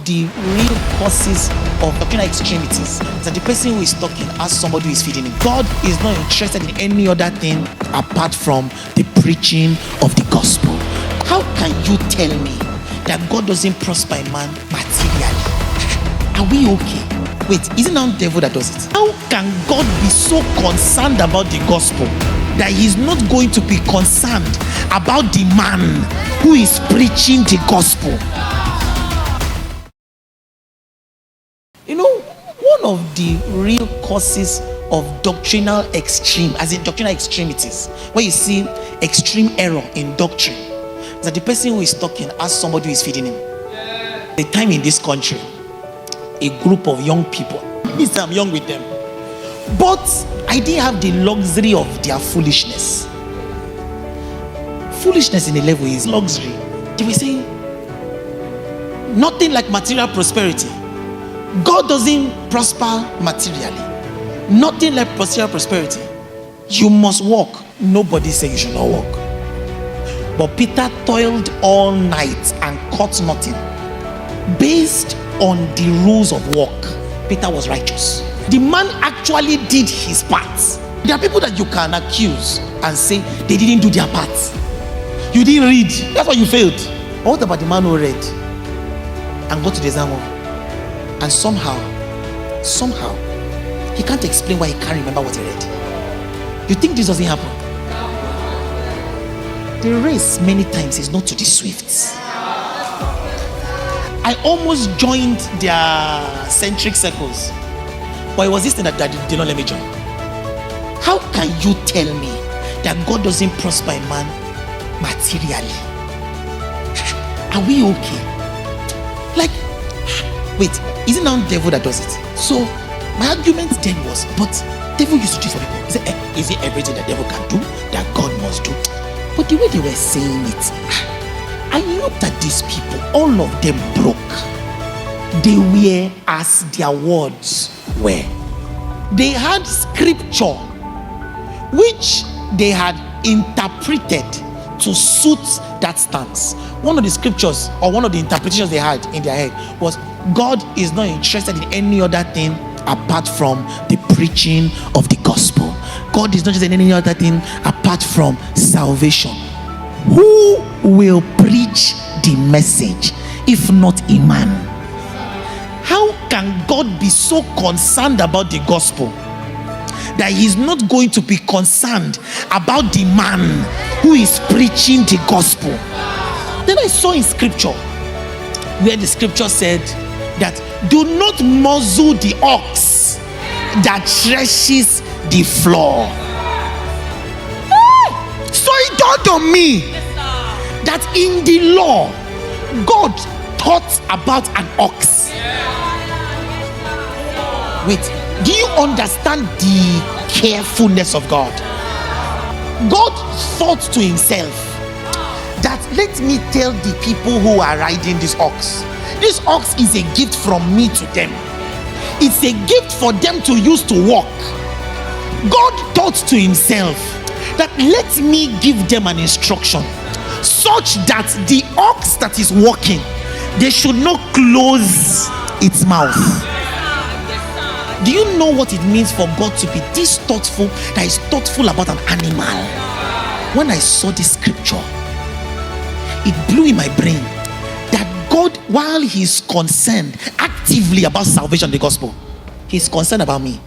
the real causes of doctrinal extremities is that the person who is talking has somebody who is feeding him. God is not interested in any other thing apart from the preaching of the gospel. How can you tell me that God doesn't prosper a man materially? Are we okay? Wait, isn't that the devil that does it? How can God be so concerned about the gospel that he's not going to be concerned about the man who is preaching the gospel? You know, one of the real causes of doctrinal extreme, as in doctrinal extremities, where you see extreme error in doctrine, is that the person who is talking has somebody who is feeding him. The time in this country, a group of young people, I'm young with them, but I didn't have the luxury of their foolishness. Foolishness in a level is luxury. They were saying nothing like material prosperity. God doesn't prosper materially. Nothing like material prosperity. You must walk. Nobody said you should not walk. But Peter toiled all night and caught nothing. Based on the rules of work, Peter was righteous. The man actually did his part. There are people that you can accuse and say they didn't do their part. You didn't read. That's why you failed. But what about the man who read and got to the exam hall? And somehow, he can't explain why he can't remember what he read. You think this doesn't happen? The race many times is not to the swift. I almost joined their centric circles, but it was this thing that did not let me join. How can you tell me that God doesn't prosper a man materially? Are we okay? Like, wait, isn't that the devil that does it? So my argument then was, but devil used to do it for people. He said, is it everything that devil can do that God must do? But the way they were saying it, I looked at these people, all of them broke. They were as their words were. They had scripture which they had interpreted to suit that stance. One of the scriptures or one of the interpretations they had in their head was, God is not interested in any other thing apart from the preaching of the gospel. God is not interested in any other thing apart from salvation. Who will preach the message if not a man? How can God be so concerned about the gospel that he's not going to be concerned about the man who is preaching the gospel? Then I saw in scripture where the scripture said that do not muzzle the ox that threshes the floor. So it dawned on me that in the law, God thought about an ox. Wait, do you understand the carefulness of God? God thought to himself that let me tell the people who are riding this ox. This ox is a gift from me to them. It's a gift for them to use to walk. God thought to himself that let me give them an instruction such that the ox that is walking, they should not close its mouth. Do you know what it means for God to be this thoughtful, that is thoughtful about an animal? When I saw this scripture, it blew in my brain that God, while he's concerned actively about salvation, the gospel, he's concerned about me.